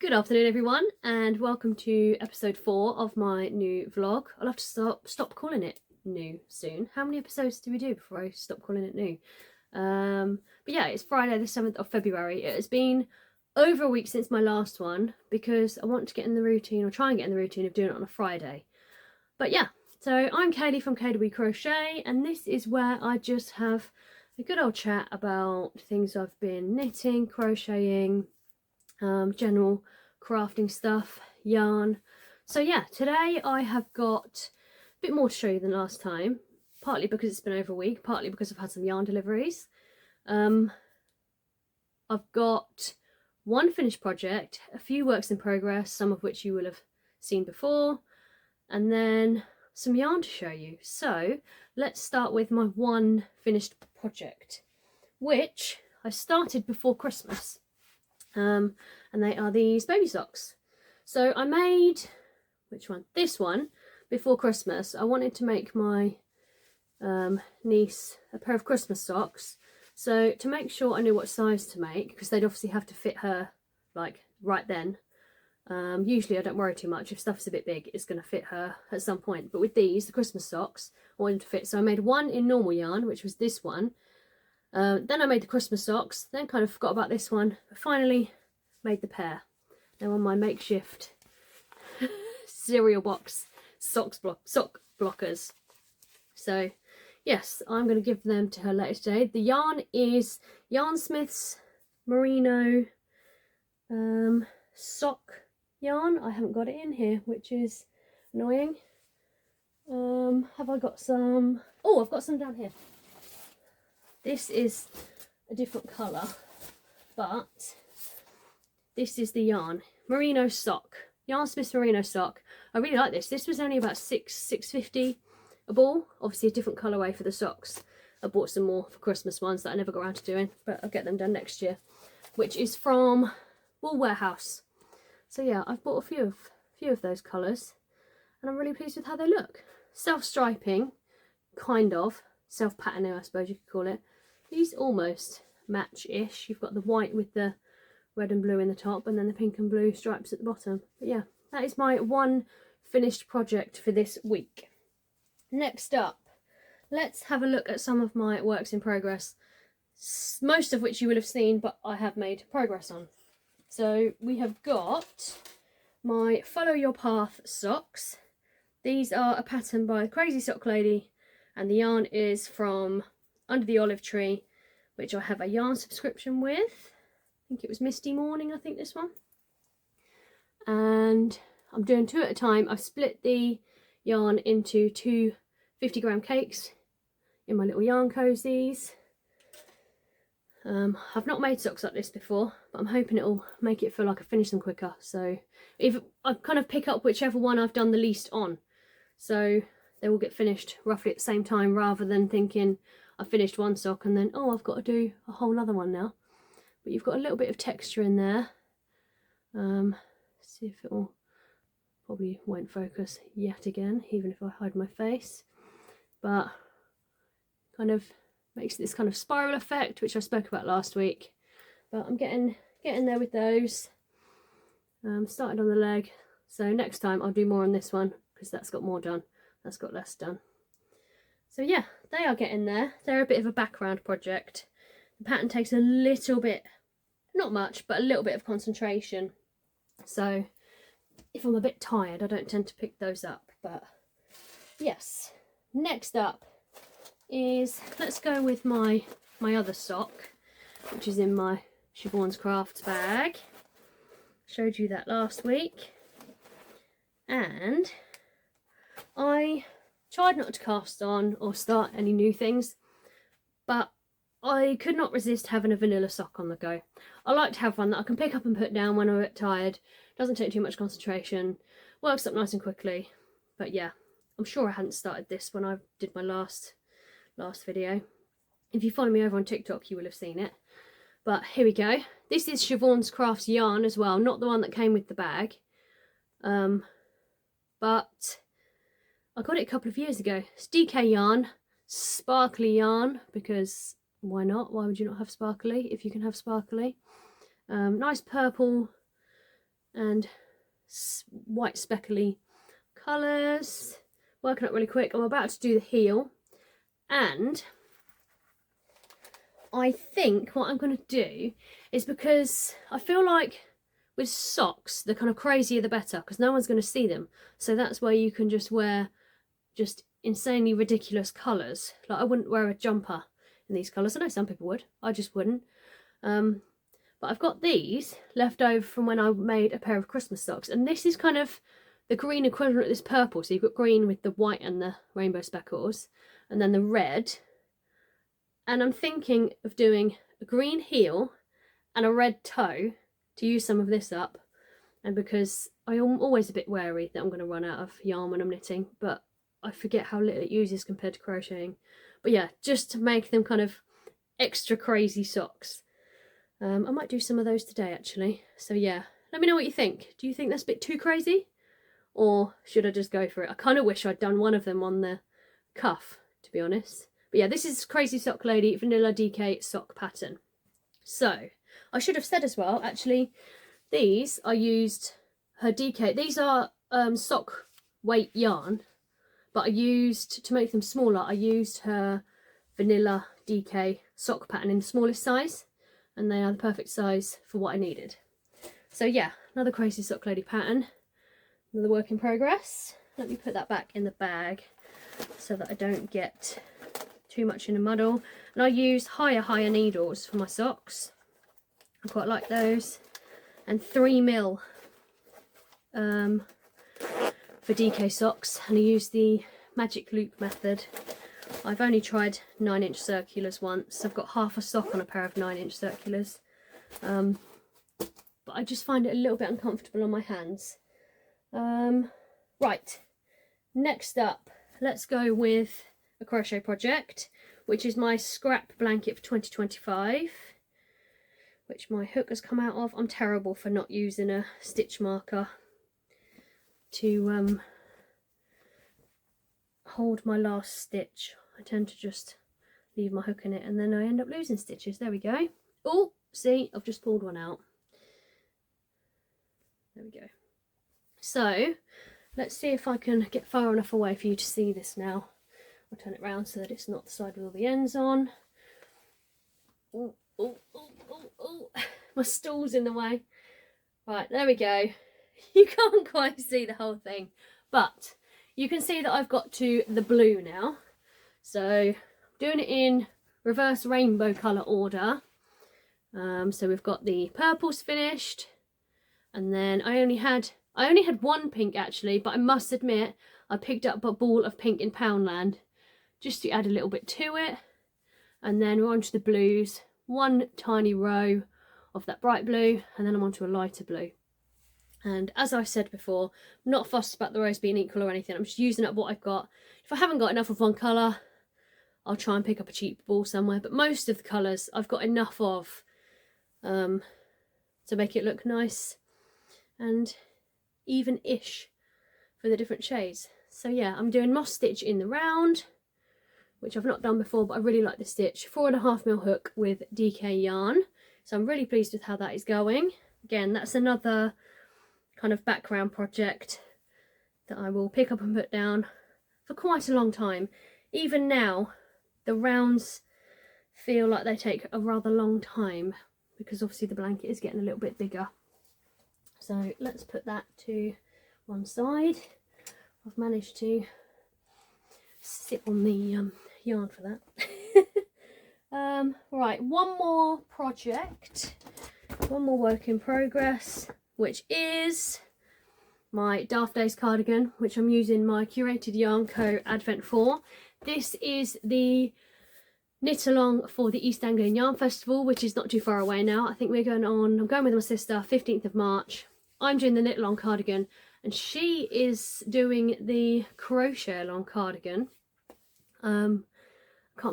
Good afternoon everyone, and welcome to episode 4 of my new vlog. I'll have to stop calling it new soon. How many episodes do we do before I stop calling it new? But yeah, it's Friday the 7th of February. It has been over a week since my last one because I want to get in the routine, or try and get in the routine of doing it on a Friday. But yeah, so I'm Kaylee from Curated Crochet, and this is where I just have a good old chat about things I've been knitting, crocheting, general crafting stuff, yarn. So yeah, today I have got a bit more to show you than last time, partly because it's been over a week, partly because I've had some yarn deliveries. I've got one finished project, a few works in progress, some of which you will have seen before, and then some yarn to show you. So let's start with my one finished project, which I started before Christmas. And they are these baby socks. So I made, which one? This one, before Christmas. I wanted to make my niece a pair of Christmas socks. So to make sure I knew what size to make, because they'd obviously have to fit her like right then. Usually I don't worry too much. If stuff's a bit big, it's going to fit her at some point. But with these, the Christmas socks, I wanted to fit. So I made one in normal yarn, which was this one. Then I made the Christmas socks, then kind of forgot about this one, but finally made the pair. They're on my makeshift cereal box sock blockers. So yes, I'm going to give them to her later today. The yarn is Yarnsmith's Merino sock yarn. I haven't got it in here, which is annoying. Have I got some? Oh, I've got some down here. This is a different colour, but this is the yarn. Merino sock. Yarnsmith's Merino sock. I really like this. This was only about $6.50 a ball. Obviously a different colourway for the socks. I bought some more for Christmas ones that I never got around to doing, but I'll get them done next year. Which is from Wool Warehouse. So yeah, I've bought a few of those colours, and I'm really pleased with how they look. Self-striping, kind of. Self-patterning, I suppose you could call it. These almost match-ish. You've got the white with the red and blue in the top, and then the pink and blue stripes at the bottom. But yeah, that is my one finished project for this week. Next up, let's have a look at some of my works in progress, most of which you will have seen, but I have made progress on. So we have got my Follow Your Path socks. These are a pattern by Crazy Sock Lady, and the yarn is from Under the Olive Tree, which I have a yarn subscription with. I think it was Misty Morning, I think, this one. And I'm doing 2 at a time. I've split the yarn into 2 50-gram cakes in my little yarn cozies. I've not made socks like this before, but I'm hoping it'll make it feel like I finish them quicker. So if I kind of pick up whichever one I've done the least on, so they will get finished roughly at the same time, rather than thinking I finished one sock and then, oh, I've got to do a whole other one now. But you've got a little bit of texture in there. See if it will, probably won't focus yet again, even if I hide my face. But kind of makes this kind of spiral effect, which I spoke about last week. But I'm getting there with those. Started on the leg. So next time I'll do more on this one, because that's got more done. That's got less done. So yeah, they are getting there. They're a bit of a background project. The pattern takes a little bit, not much, but a little bit of concentration. So if I'm a bit tired, I don't tend to pick those up. But yes, next up is, let's go with my other sock, which is in my Siobhan's Crafts bag. Showed you that last week. And I tried not to cast on or start any new things, but I could not resist having a vanilla sock on the go. I like to have one that I can pick up and put down when I'm a bit tired. Doesn't take too much concentration, works up nice and quickly. But yeah, I'm sure I hadn't started this when I did my last video. If you follow me over on TikTok, you will have seen it. But here we go. This is Siobhan's Crafts yarn as well, not the one that came with the bag. But I got it a couple of years ago. It's DK yarn, sparkly yarn, because why not? Why would you not have sparkly if you can have sparkly? Nice purple and white speckly colours. Working up really quick. I'm about to do the heel, and I think what I'm going to do is, because I feel like with socks, the kind of crazier the better, because no one's going to see them. So that's where you can just wear just insanely ridiculous colours. Like, I wouldn't wear a jumper in these colours. I know some people would. I just wouldn't. But I've got these left over from when I made a pair of Christmas socks. And this is kind of the green equivalent of this purple. So you've got green with the white and the rainbow speckles. And then the red. And I'm thinking of doing a green heel and a red toe to use some of this up. And because I'm always a bit wary that I'm going to run out of yarn when I'm knitting, but I forget how little it uses compared to crocheting. But yeah, just to make them kind of extra crazy socks. I might do some of those today actually. So yeah, let me know what you think. Do you think that's a bit too crazy? Or should I just go for it? I kind of wish I'd done one of them on the cuff, to be honest. But yeah, this is Crazy Sock Lady Vanilla DK sock pattern. So I should have said as well, actually, these I used her DK. These are sock weight yarn, but I used, to make them smaller, I used her Vanilla DK sock pattern in the smallest size, and they are the perfect size for what I needed. So yeah, another Crazy Sock Lady pattern, another work in progress. Let me put that back in the bag so that I don't get too much in a muddle. And I use higher needles for my socks. I quite like those. And 3mm for DK socks, and I use the magic loop method. I've only tried 9-inch circulars once. I've got half a sock on a pair of 9-inch circulars, but I just find it a little bit uncomfortable on my hands. Right, next up, let's go with a crochet project, which is my scrap blanket for 2025, which my hook has come out of. I'm terrible for not using a stitch marker to hold my last stitch. I tend to just leave my hook in it and then I end up losing stitches. There we go. Oh, see, I've just pulled one out. There we go. So let's see if I can get far enough away for you to see this now. I'll turn it round so that it's not the side with all the ends on. Oh, oh, oh, oh, oh. My stool's in the way. Right, there we go. You can't quite see the whole thing, but you can see that I've got to the blue now. So I'm doing it in reverse rainbow colour order. So we've got the purples finished, and then I only had one pink actually, but I must admit I picked up a ball of pink in Poundland just to add a little bit to it. And then we're on to the blues, one tiny row of that bright blue, and then I'm on to a lighter blue. And as I said before, I'm not fussed about the rows being equal or anything. I'm just using up what I've got. If I haven't got enough of one colour, I'll try and pick up a cheap ball somewhere. But most of the colours I've got enough of to make it look nice and even-ish for the different shades. So yeah, I'm doing moss stitch in the round, which I've not done before, but I really like the stitch. 4.5mm hook with DK yarn. So I'm really pleased with how that is going. Again, that's another kind of background project that I will pick up and put down for quite a long time. Even now, the rounds feel like they take a rather long time because obviously the blanket is getting a little bit bigger. So let's put that to one side. I've managed to sit on the yarn for that. Right, one more project, one more work in progress, which is my Daft Days cardigan, which I'm using my Curated Yarn Co. Advent 4. This is the knit along for the East Anglian Yarn Festival, which is not too far away now. I think we're going on, I'm going with my sister, 15th of March. I'm doing the knit along cardigan, and she is doing the crochet along cardigan. I can't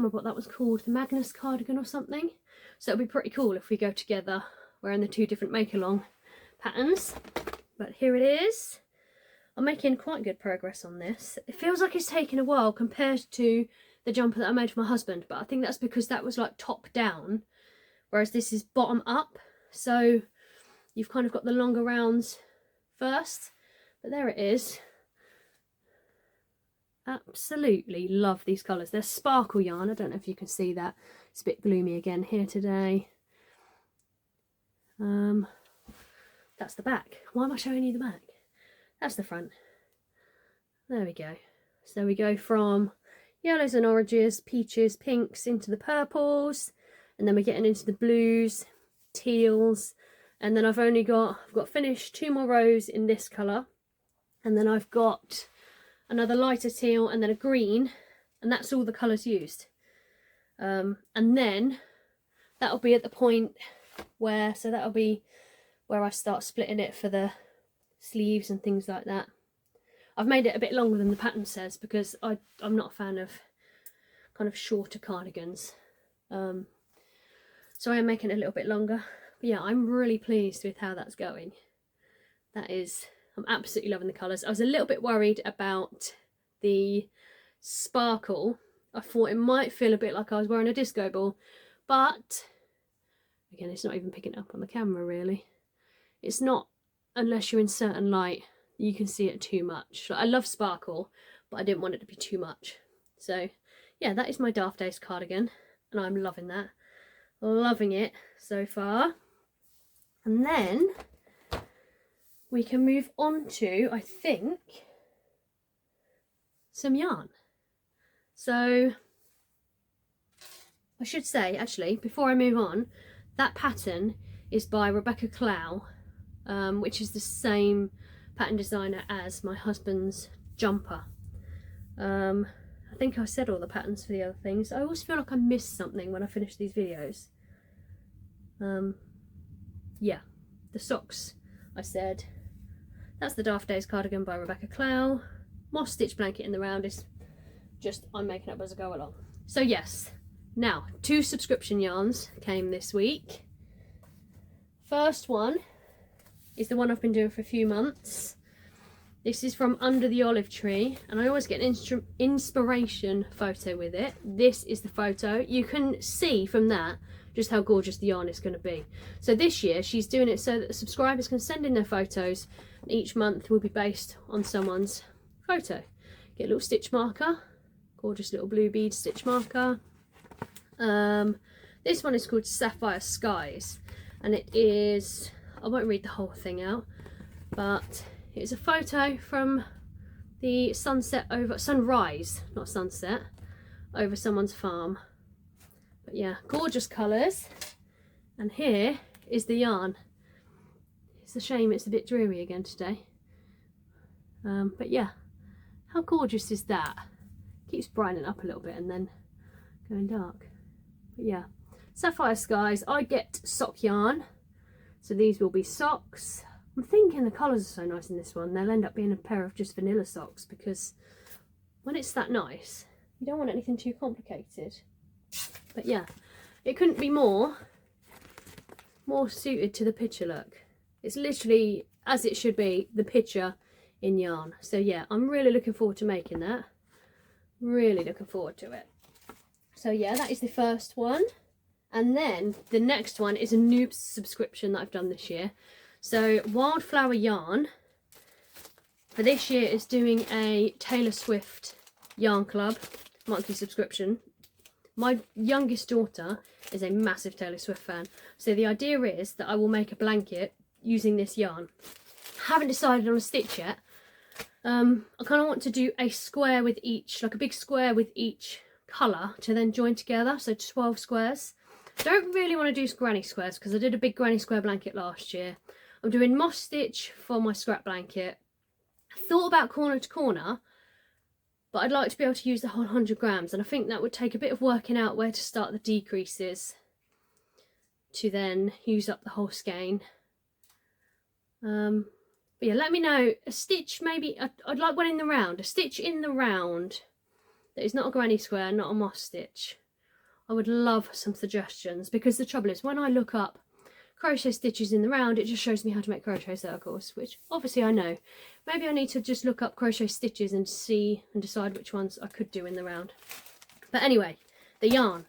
remember what that was called, the Magnus cardigan or something. So it'll be pretty cool if we go together wearing the two different make along patterns. But here it is. I'm making quite good progress on this. It feels like it's taken a while compared to the jumper that I made for my husband, but I think that's because that was like top down, whereas this is bottom up. So you've kind of got the longer rounds first, but there it is. Absolutely love these colours. They're sparkle yarn. I don't know if you can see that. It's a bit gloomy again here today. That's the back. Why am I showing you the back? That's the front. There we go. So we go from yellows and oranges, peaches, pinks into the purples, and then we're getting into the blues, teals, and then I've got finished 2 more rows in this colour, and then I've got another lighter teal and then a green, and that's all the colours used. And then that'll be at the point where, so that'll be where I start splitting it for the sleeves and things like that. I've made it a bit longer than the pattern says because I'm not a fan of kind of shorter cardigans. So I am making it a little bit longer. But yeah, I'm really pleased with how that's going. I'm absolutely loving the colours. I was a little bit worried about the sparkle. I thought it might feel a bit like I was wearing a disco ball, but again, it's not even picking up on the camera really. It's not, unless you're in certain light, you can see it too much. I love sparkle, but I didn't want it to be too much. So yeah, that is my Daft Days cardigan, and I'm loving that. Loving it so far. And then we can move on to, I think, some yarn. So I should say, actually, before I move on, that pattern is by Rebecca Clow, which is the same pattern designer as my husband's jumper. I think I said all the patterns for the other things. I always feel like I missed something when I finish these videos. Yeah, the socks I said. That's the Daft Days cardigan by Rebecca Clow. Moss stitch blanket in the round is just, I'm making up as I go along. So yes, now 2 subscription yarns came this week. First one is the one I've been doing for a few months. This is from Under the Olive Tree, and I always get an inspiration photo with it. This is the photo. You can see from that just how gorgeous the yarn is going to be. So this year she's doing it so that the subscribers can send in their photos, and each month will be based on someone's photo. Get a little stitch marker, gorgeous little blue bead stitch marker. This one is called Sapphire Skies, and it is, I won't read the whole thing out, but it's a photo from the sunrise, not sunset, over someone's farm. But yeah, gorgeous colours. And here is the yarn. It's a shame it's a bit dreary again today. But yeah, how gorgeous is that? Keeps brightening up a little bit and then going dark. But yeah, Sapphire Skies. I get sock yarn, so these will be socks. I'm thinking the colours are so nice in this one, they'll end up being a pair of just vanilla socks, because when it's that nice, you don't want anything too complicated. But yeah, it couldn't be more suited to the picture look. It's literally, as it should be, the picture in yarn. So yeah, I'm really looking forward to making that. Really looking forward to it. So yeah, that is the first one. And then the next one is a new subscription that I've done this year. So Wildflower Yarn for this year is doing a Taylor Swift yarn club monthly subscription. My youngest daughter is a massive Taylor Swift fan, so the idea is that I will make a blanket using this yarn. Haven't decided on a stitch yet. I kind of want to do a square with each, like a big square with each colour to then join together, so 12 squares. Don't really want to do granny squares because I did a big granny square blanket last year. I'm doing moss stitch for my scrap blanket. I thought about corner to corner, but I'd like to be able to use the whole 100 grams, and I think that would take a bit of working out where to start the decreases to then use up the whole skein. But yeah, let me know. A stitch, maybe, I'd like one in the round. A stitch in the round that is not a granny square, not a moss stitch. I would love some suggestions, because the trouble is when I look up crochet stitches in the round, it just shows me how to make crochet circles, which obviously I know. Maybe I need to just look up crochet stitches and see and decide which ones I could do in the round. But anyway, the yarn.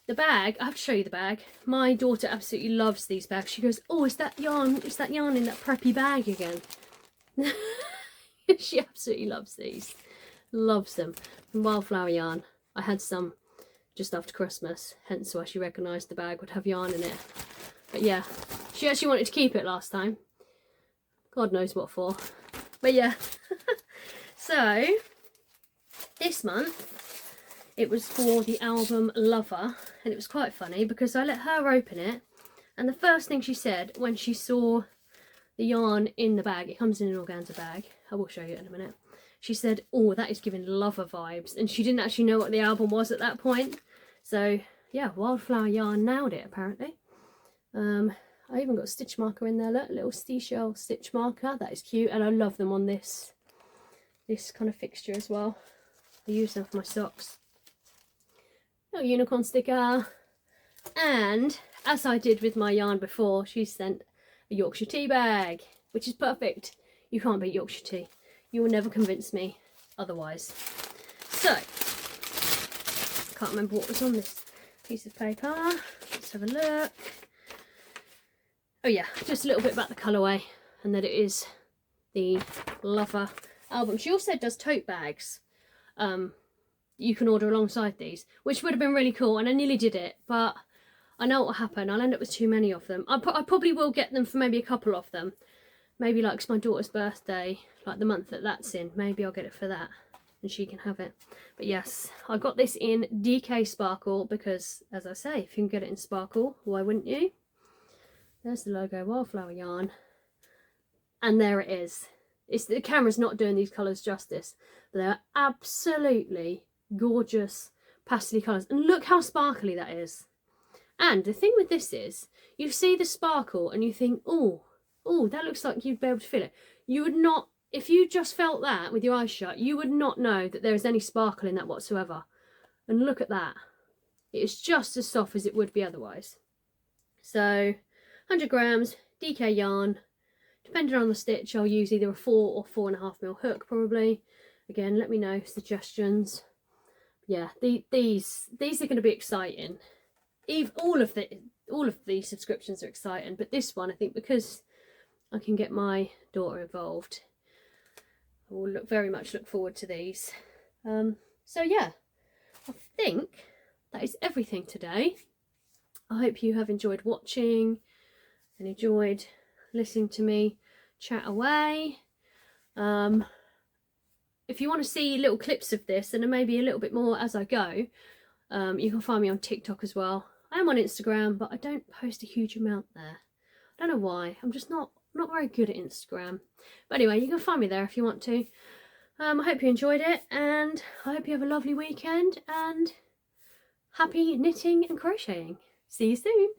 The bag, I have to show you the bag. My daughter absolutely loves these bags. She goes, oh, it's that yarn in that preppy bag again. She absolutely loves these. Loves them. From Wildflower yarn. I had some just after Christmas, hence why she recognised the bag would have yarn in it. But yeah, she actually wanted to keep it last time. God knows what for. But yeah. So, this month, it was for the album Lover, and it was quite funny because I let her open it, and the first thing she said when she saw the yarn in the bag, it comes in an organza bag, I will show you in a minute, she said, oh, that is giving Lover vibes, and she didn't actually know what the album was at that point. So yeah, Wildflower yarn nailed it apparently. I even got a stitch marker in there, look, a little seashell stitch marker, that is cute, and I love them on this kind of fixture as well. I use them for my socks. Little unicorn sticker, and as I did with my yarn before, she sent a Yorkshire tea bag, which is perfect. You can't beat Yorkshire tea. You will never convince me otherwise. So, can't remember what was on this piece of paper. Let's have a look. Oh yeah, just a little bit about the colourway, and that it is the Lover album. She also does tote bags. You can order alongside these, which would have been really cool, and I nearly did it, but I know what will happen. I'll end up with too many of them. I probably will get them for maybe a couple of them. Maybe like it's my daughter's birthday, like the month that that's in. Maybe I'll get it for that and she can have it. But yes, I got this in DK Sparkle because, as I say, if you can get it in Sparkle, why wouldn't you? There's the logo, Wildflower yarn. And there it is. The camera's not doing these colours justice, but they're absolutely gorgeous pastel colours. And look how sparkly that is. And the thing with this is, you see the sparkle and you think, oh, that looks like you'd be able to feel it. You would not, if you just felt that with your eyes shut, you would not know that there is any sparkle in that whatsoever. And look at that. It is just as soft as it would be otherwise. So, 100 grams, DK yarn. Depending on the stitch, I'll use either a 4 or 4.5mm hook probably. Again, let me know suggestions. Yeah, these are going to be exciting. All of the subscriptions are exciting, but this one, I think, because I can get my daughter involved, I will very much look forward to these. So yeah, I think that is everything today. I hope you have enjoyed watching and enjoyed listening to me chat away. If you want to see little clips of this and maybe a little bit more as I go, you can find me on TikTok as well. I am on Instagram, but I don't post a huge amount there. I don't know why. I'm just not very good at Instagram. But anyway, you can find me there if you want to. I hope you enjoyed it, and I hope you have a lovely weekend and happy knitting and crocheting. See you soon.